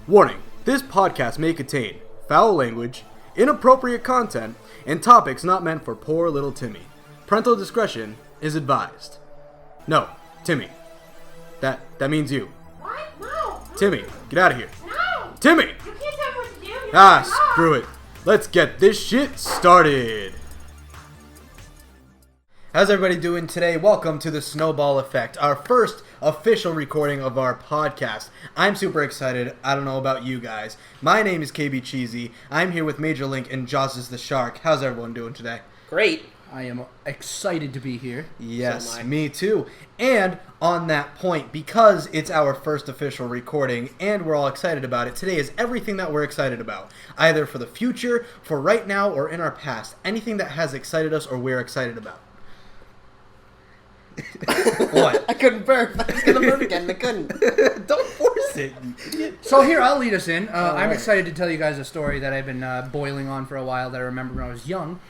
Warning, this podcast may contain foul language, inappropriate content, and topics not meant for poor little Timmy. Parental discretion is advised. No, Timmy. That means you. What? No. Timmy, get out of here. No. Timmy! You can't tell me what to do. You're Screw it. Let's get this shit started. How's everybody doing today? Welcome to the Snowball Effect, our first official recording of our podcast. I'm super excited. I don't know about you guys. My name is KB Cheesy. I'm here with Major Link and Jaws the Shark. How's everyone doing today? Great. I am excited to be here. Yes, So am I. me too. And on that point, because it's our first official recording and we're all excited about it, today is everything that we're excited about. Either for the future, for right now, or in our past. Anything that has excited us or we're excited about. What? I couldn't burp. I was going to burp again. I couldn't. Don't force it, you idiot. So here, I'll lead us in. I'm right. excited to tell you guys a story that I've been boiling on for a while that I remember when I was young.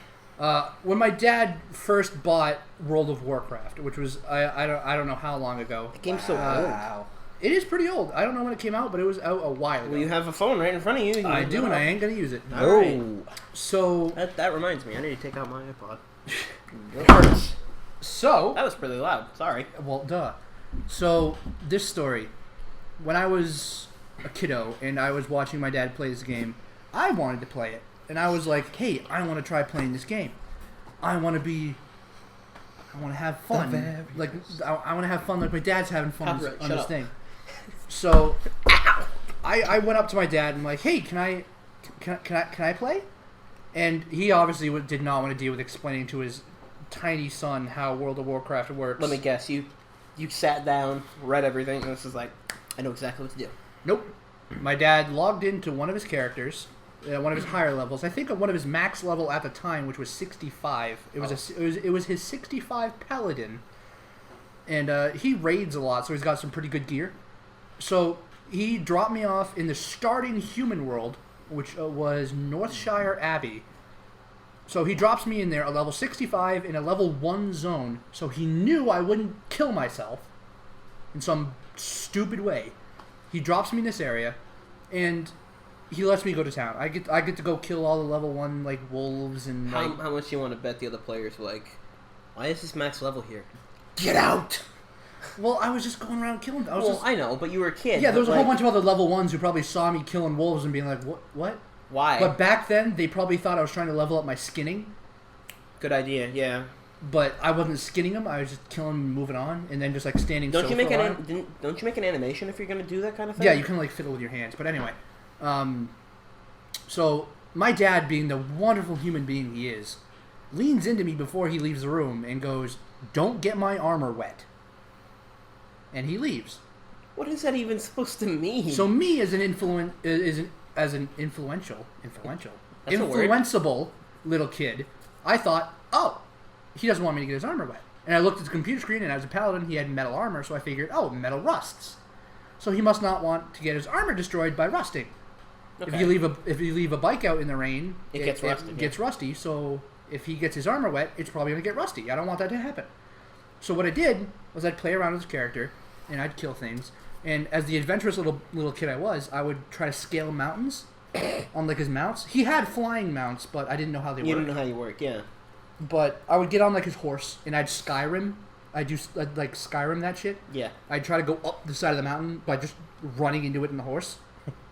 When my dad first bought World of Warcraft, which was, I don't know how long ago. The game's so old. Wow. It is pretty old. I don't know when it came out, but it was out a while ago. Well, you have a phone right in front of you. I do, and I ain't going to use it. All right. So, That reminds me. I need to take out my iPod. so... That was pretty loud. Sorry. Well, duh. So, this story. When I was a kiddo and I was watching my dad play this game, I wanted to play it. And I was like, hey, I want to try playing this game. I want to have fun. Like, I want to have fun like my dad's having fun Copyright, on shut this up. thing. So, I went up to my dad and I'm like, hey, can I play? And he obviously did not want to deal with explaining to his tiny son how World of Warcraft works. Let me guess. You sat down, read everything, and this is like, I know exactly what to do. Nope. My dad logged into one of his characters, one of his higher levels. I think one of his max level at the time, which was 65. It was his 65 paladin, and he raids a lot, so he's got some pretty good gear. So he dropped me off in the starting human world, which was Northshire Abbey. So he drops me in there, a level 65 in a level 1 zone, so he knew I wouldn't kill myself in some stupid way. He drops me in this area, and he lets me go to town. I get to go kill all the level 1 like wolves and How like, much do you want to bet the other players were like, why is this max level here? Get out! well, I was just going around killing them. I know, but you were a kid. Yeah, there was a but, whole like, bunch of other level 1s who probably saw me killing wolves and being like, what? Why? But back then, they probably thought I was trying to level up my skinning. Good idea, yeah. But I wasn't skinning them. I was just killing them and moving on, and then just like standing Don't still you make for a while. don't you make an animation if you're going to do that kind of thing? Yeah, you can like fiddle with your hands. But anyway, so my dad, being the wonderful human being he is, leans into me before he leaves the room and goes, "Don't get my armor wet." And he leaves. What is that even supposed to mean? So me as an influential, That's a word. influenceable little kid, I thought, oh, he doesn't want me to get his armor wet. And I looked at the computer screen, and as a paladin, he had metal armor, so I figured, oh, metal rusts. So he must not want to get his armor destroyed by rusting. Okay. If you leave a bike out in the rain, It gets rusty, It gets rusty. So if he gets his armor wet, it's probably gonna get rusty. I don't want that to happen. So what I did was I'd play around with his character, and I'd kill things. And as the adventurous little kid I was, I would try to scale mountains on like his mounts. He had flying mounts, but I didn't know how they You worked. didn't know how you work, yeah. But I would get on like his horse, and I'd Skyrim. I'd like Skyrim that shit. Yeah. I'd try to go up the side of the mountain by just running into it in the horse,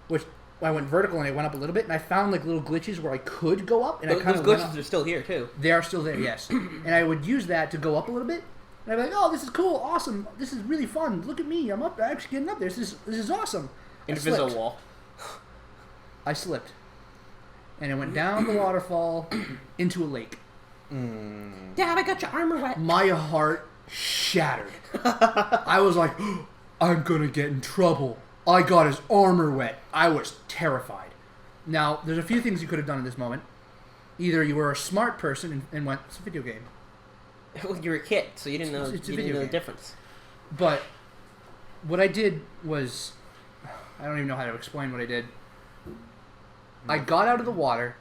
which I went vertical and I went up a little bit, and I found like little glitches where I could go up, and I kind Those of glitches are still here, too. They are still there, yes. And I would use that to go up a little bit, and I'd be like, "Oh, this is cool, awesome. This is really fun. Look at me, I'm actually getting up there. This is awesome." Invisible wall. I slipped, and I went down the waterfall into a lake. Dad, I got your armor wet. My heart shattered. I was like, I'm gonna get in trouble. I got his armor wet. I was terrified. Now, there's a few things you could have done in this moment. Either you were a smart person and went, it's a video game. Well, you were a kid, so you didn't know, It's a you didn't video know the game. difference. But what I did was, I don't even know how to explain what I did. I got out of the water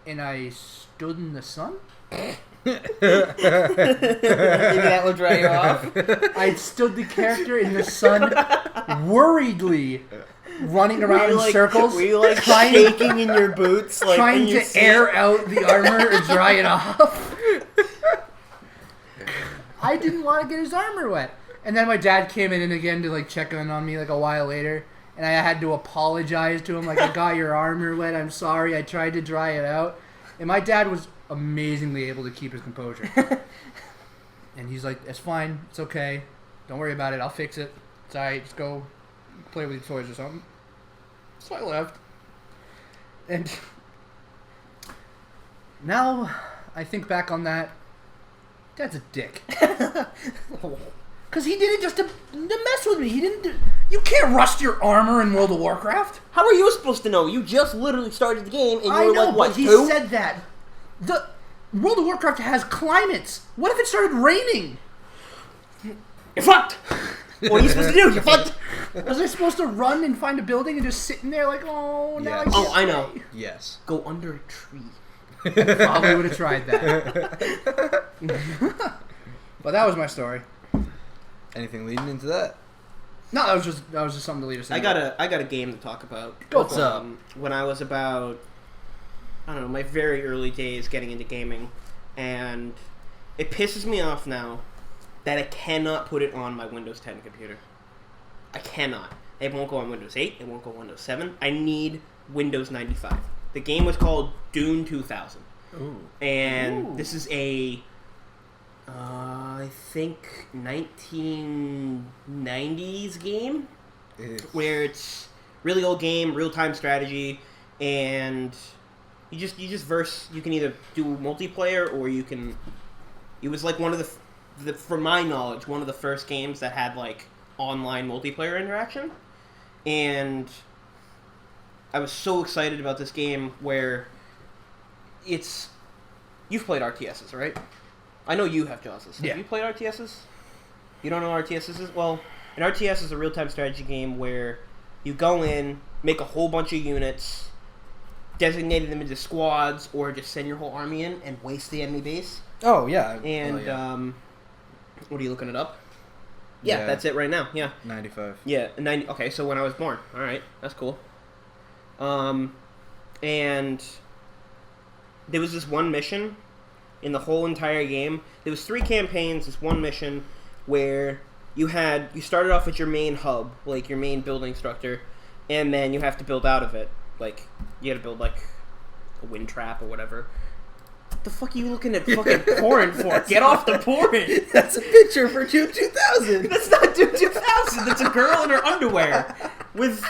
and I stood in the sun. Maybe that will dry you off. I stood the character in the sun, worriedly running around in circles, Were you like trying, shaking in your boots, like trying in your to air out the armor or dry it off? I didn't want to get his armor wet. And then my dad came in again to like check in on me like a while later, and I had to apologize to him like, I got your armor wet, I'm sorry, I tried to dry it out. And my dad was amazingly able to keep his composure. And he's like, it's fine, it's okay, don't worry about it, I'll fix it. It's alright, just go play with your toys or something. So I left. And now I think back on that, Dad's a dick. Because he did it just to mess with me. He didn't do... You can't rust your armor in World of Warcraft. How are you supposed to know? You just literally started the game and you I were know, like, what, but he 2? said that. The World of Warcraft has climates. What if it started raining? You're fucked! What are you supposed to do? You're fucked! Was I supposed to run and find a building and just sit in there like, oh, now Yes. I Oh, I know. Yes. Go under a tree. probably would have tried that. But that was my story. Anything leading into that? No, that was just something to lead us in. I got a game to talk about. What's up? When I was about, I don't know, my very early days getting into gaming, and it pisses me off now that I cannot put it on my Windows 10 computer. I cannot. It won't go on Windows 8. It won't go on Windows 7. I need Windows 95. The game was called Dune 2000. Ooh. And this is a, I think, 1990s game where it's really old game, real-time strategy, and you just verse. You can either do multiplayer or you can. It was like one of the from my knowledge, one of the first games that had like online multiplayer interaction, and I was so excited about this game where it's. You've played RTSs, right? I know you have, Josses. Yeah. Have you played RTSs? You don't know what RTSs is? Well, an RTS is a real-time strategy game where you go in, make a whole bunch of units, designate them into squads, or just send your whole army in and waste the enemy base. Oh, yeah. And, yeah. What are you looking it up? Yeah, Yeah. that's it right now. Yeah. 95. Yeah, 90. Okay, so when I was born. All right, that's cool. And there was this one mission in the whole entire game. There was 3 campaigns. This one mission where you started off with your main hub, like your main building structure, and then you have to build out of it. Like you got to build like a wind trap or whatever. What the fuck are you looking at fucking porn for? Get off the porn! That's a picture for June 2000. That's not Doom 2000. That's a girl in her underwear with.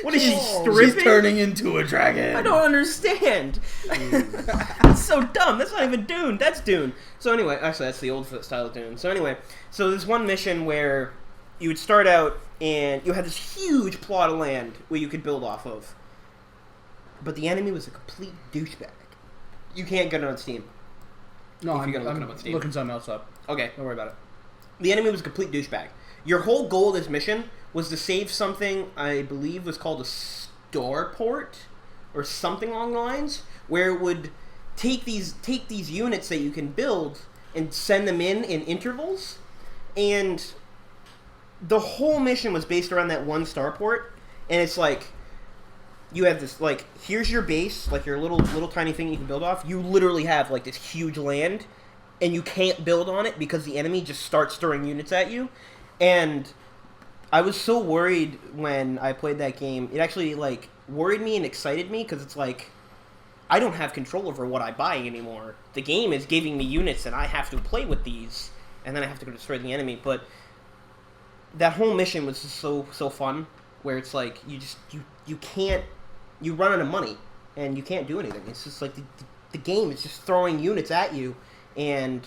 What is she, stripping? She's turning into a dragon. I don't understand. It's so dumb. That's not even Dune. That's Dune. So anyway, actually that's the old style of Dune. So anyway, so there's one mission where you would start out and you had this huge plot of land where you could build off of. But the enemy was a complete douchebag. You can't get it on Steam. No, If you're gonna look it I'm up on Steam. looking something else up. Okay. Don't worry about it. The enemy was a complete douchebag. Your whole goal of this mission was to save something I believe was called a starport or something along the lines, where it would take these units that you can build and send them in intervals, and the whole mission was based around that one starport. And it's like you have this, like, here's your base, like your little tiny thing you can build off. You literally have like this huge land, and you can't build on it because the enemy just starts throwing units at you. And I was so worried when I played that game. It actually, like, worried me and excited me because it's like, I don't have control over what I buy anymore. The game is giving me units and I have to play with these, and then I have to go destroy the enemy. But that whole mission was just so fun, where it's like, you can't, you run out of money and you can't do anything. It's just like the game is just throwing units at you, and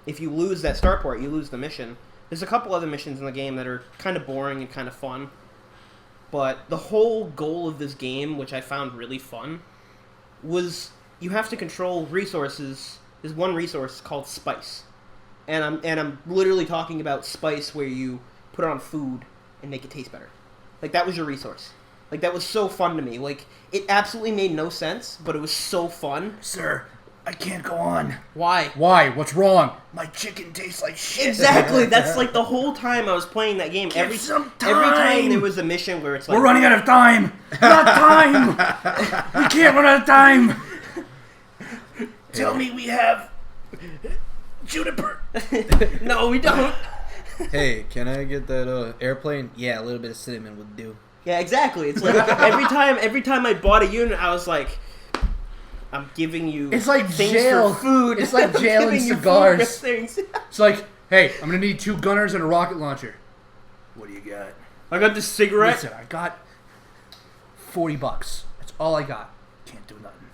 if you lose that starport, you lose the mission. There's a couple other missions in the game that are kind of boring and kind of fun, but the whole goal of this game, which I found really fun, was you have to control resources. There's one resource called spice, and I'm literally talking about spice where you put it on food and make it taste better. Like, that was your resource. Like, that was so fun to me. Like, it absolutely made no sense, but it was so fun. Sir, I can't go on. Why? Why? What's wrong? My chicken tastes like shit. Exactly. That's like the whole time I was playing that game. Every some time time. there was a mission where it's like We're running out of time. Not time. We can't run out of time. Tell me we have juniper. No, we don't. Hey, can I get that airplane? Yeah, a little bit of cinnamon would do. Yeah, exactly. It's like every time I bought a unit, I was like, I'm giving you It's like things jail. for food. It's like I'm jail and giving you cigars. food for things. It's like, hey, I'm gonna need 2 gunners and a rocket launcher. What do you got? I got this cigarette. Listen, I got $40. That's all I got. Can't do nothing.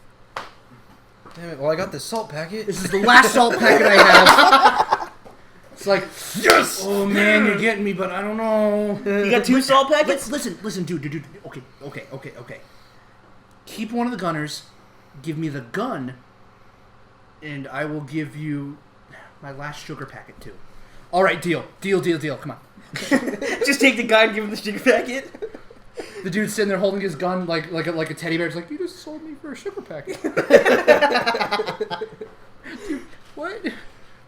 Damn it, well, I got this salt packet. This is the last salt packet I have. It's like, yes! Oh man, you're getting me, but I don't know. You got 2 salt packets? Listen, dude. Okay. Keep one of the gunners. Give me the gun, and I will give you my last sugar packet too. All right, deal. Come on. Just take the guy and give him the sugar packet. The dude's sitting there holding his gun like a teddy bear. It's like, you just sold me for a sugar packet. Dude, what?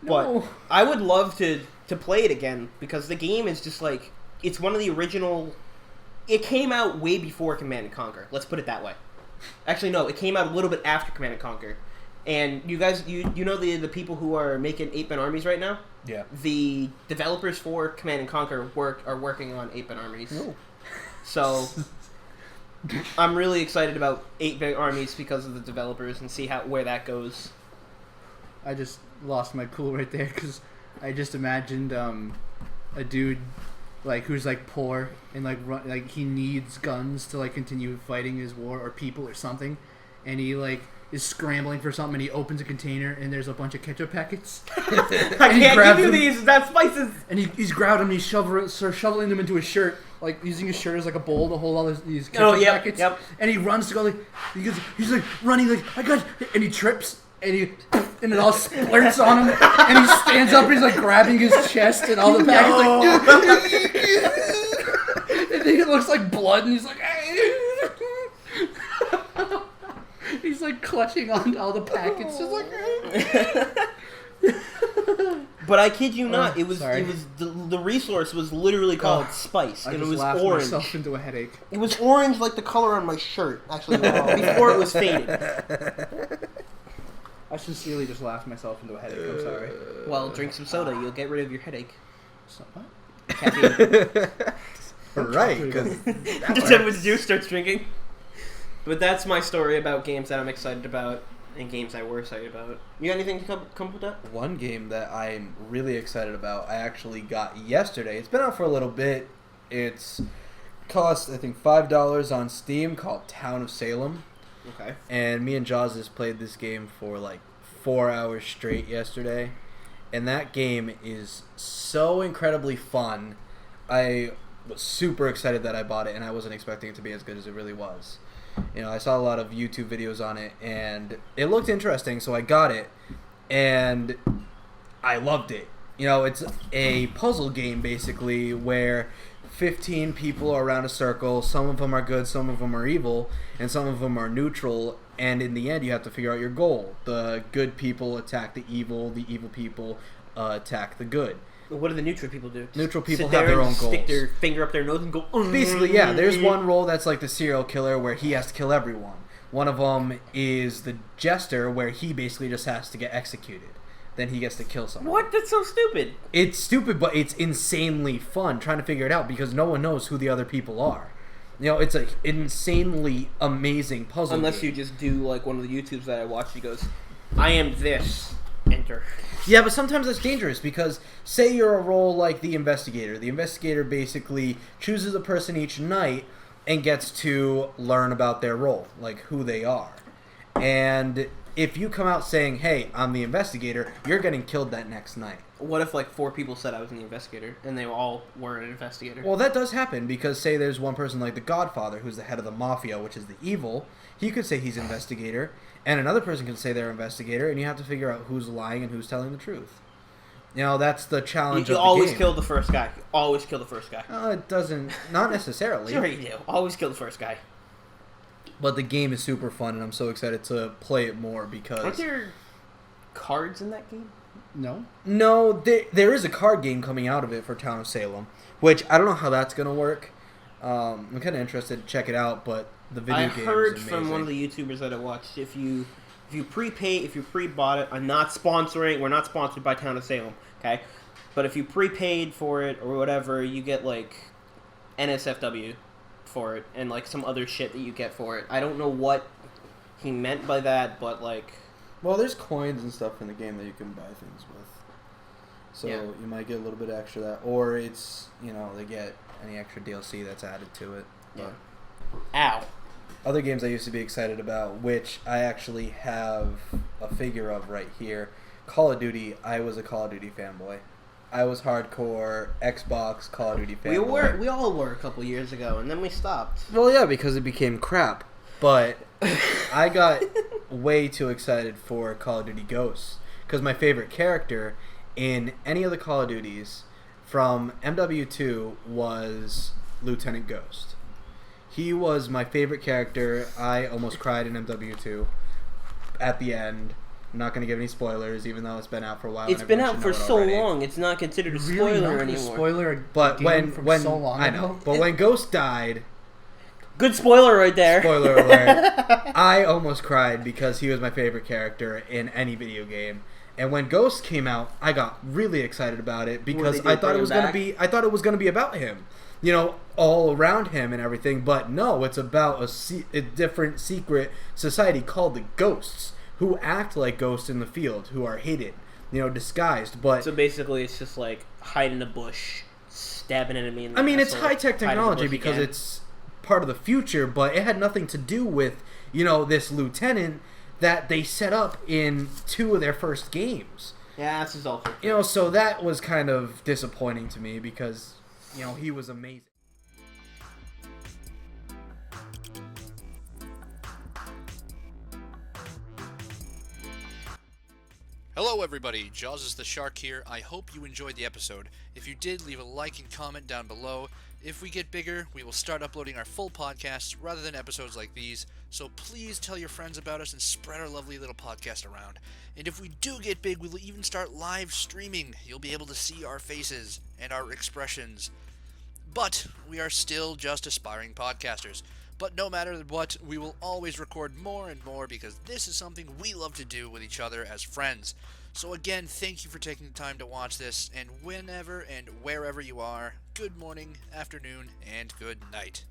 No. But I would love to play it again because the game is just like it's one of the original. It came out way before Command & Conquer. Let's put it that way. Actually, no, it came out a little bit after Command & Conquer. And you guys, you know the people who are making 8-bit armies right now? Yeah. The developers for Command & Conquer are working on 8-bit armies. Oh. So I'm really excited about 8-bit armies because of the developers and see where that goes. I just lost my cool right there because I just imagined a dude like who's like poor and like he needs guns to like continue fighting his war or people or something, and he like is scrambling for something and he opens a container and there's a bunch of ketchup packets. I can't give you these. That's spices. And he's grabbed them. He's shoveling them into his shirt, like using his shirt as like a bowl to hold all these ketchup packets. Yep. And he runs to go like he's like running like I got, and he trips. And it all splurts on him, and he stands up and he's like grabbing his chest and all the packets like, and then it looks like blood and he's like, he's like clutching onto all the packets, just like. But I kid you not, it was sorry. the resource was literally called spice, and it was laughed orange. myself into a headache. It was orange like the color on my shirt, actually, before it was faded. I sincerely just laughed myself into a headache. I'm sorry. Well, drink some soda, you'll get rid of your headache. So, what? Caffeine. Right, because Just have with juice, starts drinking. But that's my story about games that I'm excited about and games I were excited about. You got anything to come with that? one game that I'm really excited about, I actually got yesterday. It's been out for a little bit. It's cost, I think, $5 on Steam, called Town of Salem. Okay. And me and Jaws just played this game for like 4 hours straight yesterday. And that game is so incredibly fun. I was super excited that I bought it, and I wasn't expecting it to be as good as it really was. You know, I saw a lot of YouTube videos on it, and it looked interesting, so I got it. And I loved it. You know, it's a puzzle game, basically, where 15 people are around a circle. Some of them are good, some of them are evil, and some of them are neutral. And in the end, you have to figure out your goal. The good people attack the evil people attack the good. What do the neutral people do? Neutral people Sit have there their and own goals. Stick their finger up their nose and go. Basically, yeah. There's one role that's like the serial killer, where he has to kill everyone. One of them is the jester, where he basically just has to get executed. Then he gets to kill someone. What? That's so stupid. It's stupid, but it's insanely fun trying to figure it out because no one knows who the other people are. You know, it's an insanely amazing puzzle Unless game. you just do like one of the YouTubes that I watched. He goes, "I am this." Enter. Yeah, but sometimes that's dangerous because say you're a role like the investigator. The investigator basically chooses a person each night and gets to learn about their role, like who they are. And if you come out saying, "Hey, I'm the investigator," you're getting killed that next night. What if like 4 people said I was an investigator and they all were an investigator? Well, that does happen because say there's one person like the Godfather who's the head of the mafia, which is the evil. He could say he's investigator, and another person can say they're investigator, and you have to figure out who's lying and who's telling the truth. You know, that's the challenge You of the always game. kill the first guy. Always kill the first guy. It doesn't, not necessarily. Sure you do. Always kill the first guy. But the game is super fun, and I'm so excited to play it more Aren't because there cards in that game? No. No, there is a card game coming out of it for Town of Salem, which I don't know how that's gonna work. I'm kind of interested to check it out, but the video game is heard amazing. from one of the YouTubers that I watched, if you pre-bought it, I'm not sponsoring. We're not sponsored by Town of Salem, okay? But if you prepaid for it or whatever, you get like NSFW for it and like some other shit that you get for it. I don't know what he meant by that, but like. Well, there's coins and stuff in the game that you can buy things with. So Yeah. you might get a little bit extra that, or it's, they get any extra DLC that's added to it. Yeah. But Ow. other games I used to be excited about, which I actually have a figure of right here. Call of Duty. I was a Call of Duty fanboy. I was hardcore Xbox Call of Duty fanboy. We all were a couple years ago, and then we stopped. Well, yeah, because it became crap. But I got way too excited for Call of Duty Ghosts because my favorite character in any of the Call of Duties from MW2 was Lieutenant Ghost. He was my favorite character. I almost cried in MW2 at the end. I'm not going to give any spoilers, even though it's been out for a while. It's been out for so long; it's not considered a spoiler anymore. Spoiler a But game when so long I ago? know, but when Ghost died, Good spoiler right there. spoiler alert, I almost cried because he was my favorite character in any video game. And when Ghost came out, I got really excited about it because What, they I thought bring it was him going to back? be I thought it was going to be about him. All around him and everything, but no, it's about a different secret society called the Ghosts, who act like ghosts in the field, who are hidden, disguised. But So basically, it's just like hide in a bush, stab an enemy in the I mean, it's asshole, high-tech hide in the technology bush because again. it's part of the future, but it had nothing to do with, this lieutenant that they set up in 2 of their first games. Yeah, this is also true. So that was kind of disappointing to me because, he was amazing. Hello everybody, Jaws is the Shark here. I hope you enjoyed the episode. If you did, leave a like and comment down below. If we get bigger, we will start uploading our full podcasts rather than episodes like these, so please tell your friends about us and spread our lovely little podcast around. And if we do get big, we will even start live streaming. You'll be able to see our faces and our expressions. But we are still just aspiring podcasters. But no matter what, we will always record more and more because this is something we love to do with each other as friends. So again, thank you for taking the time to watch this, and whenever and wherever you are, good morning, afternoon, and good night.